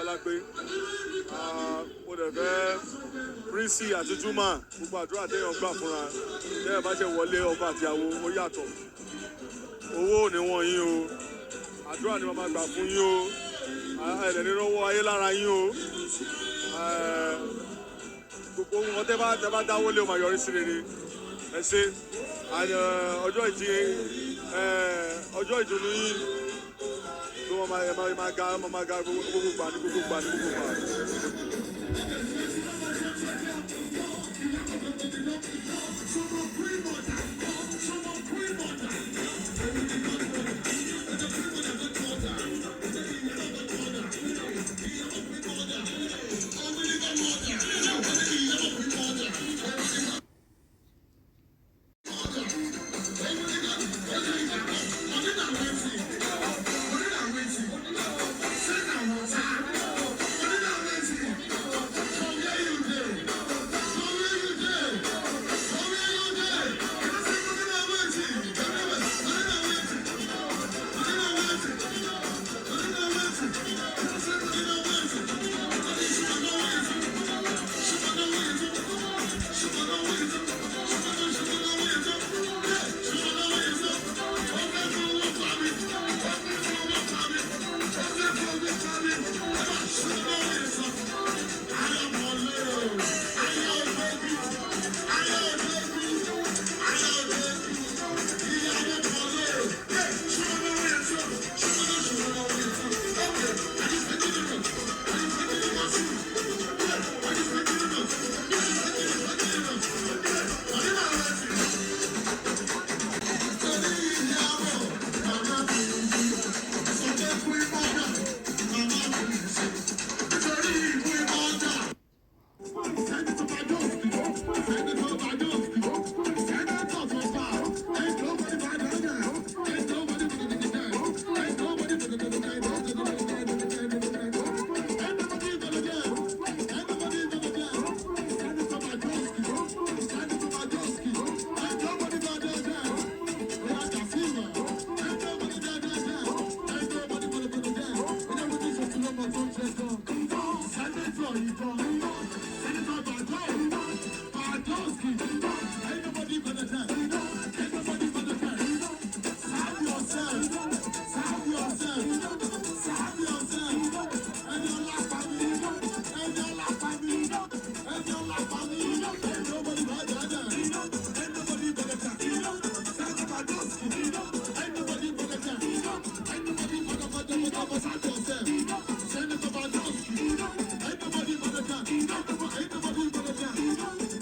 Alápé mo dẹ̀ fẹ́ Prissy àti Juma gbogbo àdúrà téèyàn gbà fúnra téèyàn bá ṣe wọlé ọba àti àwo ó yàtọ̀ owó ò ní wọ́n yín o àdúrà ni wọ́n máa gbà fún yín o ẹ̀rẹ̀ nírọ́wọ́ ayé lára yín o gbogbo wọn tẹ́ bá dáwọ́lé o máa yọrí sí rere ẹ ṣe ọjọ́ ìdùnnú yín tó wọ́n máa ga gbogbo gbà ní gbogbo gbà ní gbogbo gbà.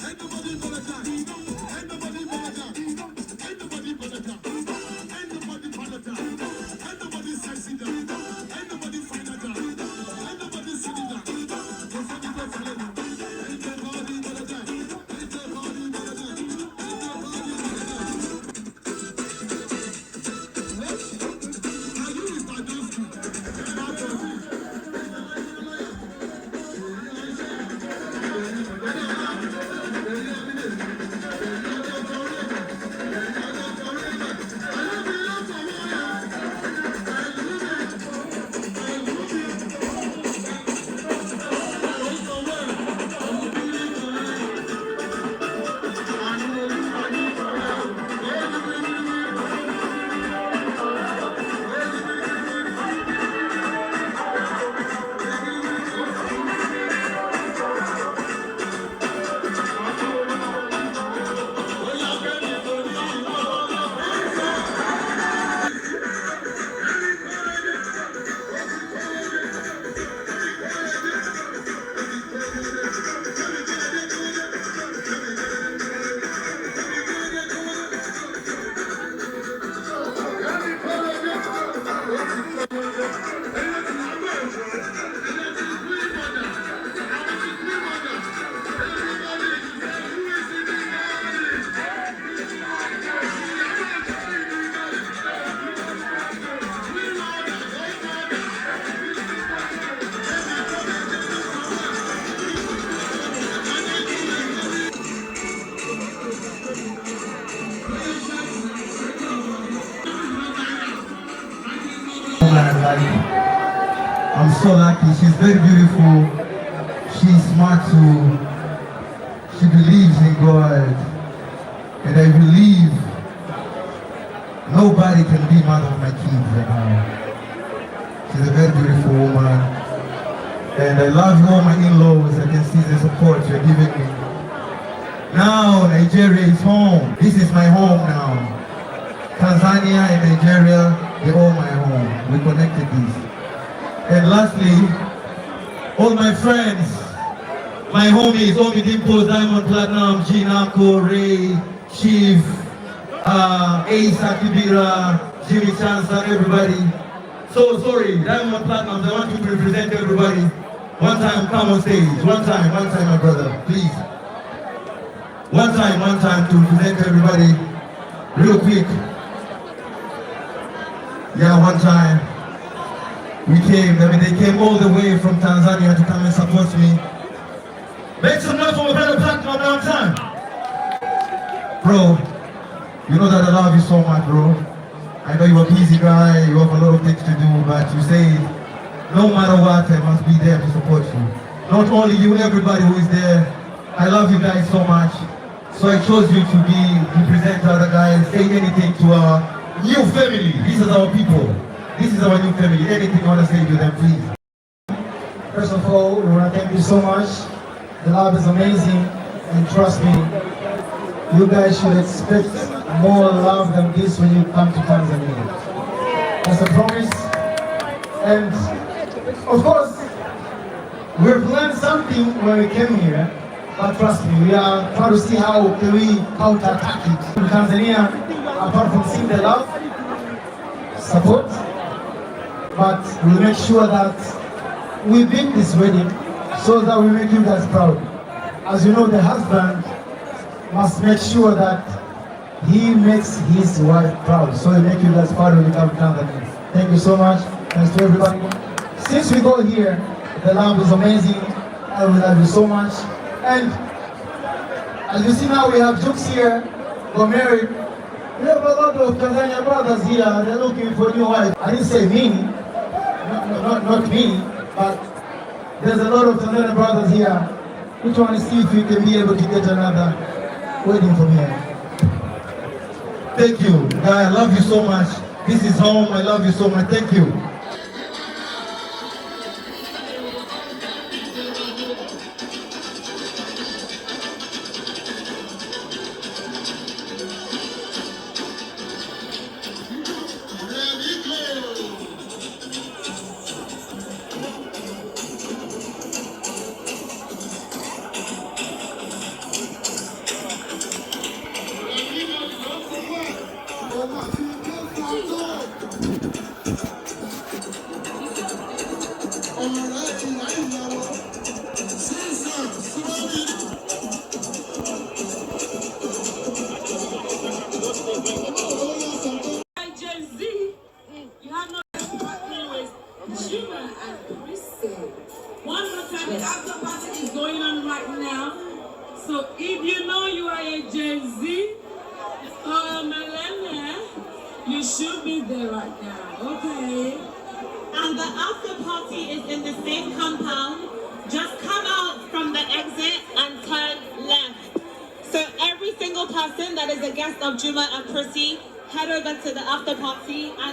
Ain't nobody I'm so lucky. She's very beautiful. She's smart too. She believes in God. And I believe nobody can be mother of my kids right now. She's a very beautiful woman. And I love all my in-laws. I can see the support you're giving me. Now Nigeria is home. This is my home now. Tanzania and Nigeria, they're all my home. We connected this. And lastly, all my friends, my homies, Omi Dimpo, Diamond Platinum, G Namco, Ray, Chief, Ace Akibira, Jimmy Chansa, everybody. So sorry, Diamond Platinum, I want you to represent everybody. One time, come on stage. One time, my brother, please. One time to represent everybody, real quick. Yeah, one time. We came, they came all the way from Tanzania to come and support me. Make some noise for my brother Platinum one time. Bro, you know that I love you so much, bro. I know you're a busy guy, you have a lot of things to do, but you say, no matter what, I must be there to support you. Not only you, everybody who is there. I love you guys so much. So I chose you to represent other guys, say anything to our new family. This is our people. This is our new family. Anything you want to say to them, please. First of all, we want to thank you so much. The love is amazing, and trust me, you guys should expect more love than this when you come to Tanzania. That's a promise. And of course, we've learned something when we came here, but trust me, we are trying to see how can we counter-attack it. In Tanzania, apart from seeing the love, support, but we'll make sure that we beat this wedding so that we make you guys proud. As you know, the husband must make sure that he makes his wife proud. So he make you guys proud when you come to Tanzania. Thank you so much. Thanks to everybody. Since we go here, the love is amazing. I will love you so much. And as you see now, we have Jukes here, got married. We have a lot of Tanzania brothers here. They're looking for new wives. I didn't say me, not me, but there's a lot of Tanzania brothers here. We trying to see if we can be able to get another wedding from here. Thank you, guy. I love you so much. This is home. I love you so much. Thank you. One more time, the after party is going on right now. So if you know you are a Gen Z or a millennial, you should be there right now, okay? And the after party is in the same compound. Just come out from the exit and turn left. So every single person that is a guest of Juma and Prissy, head over to the after party and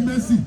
Messi,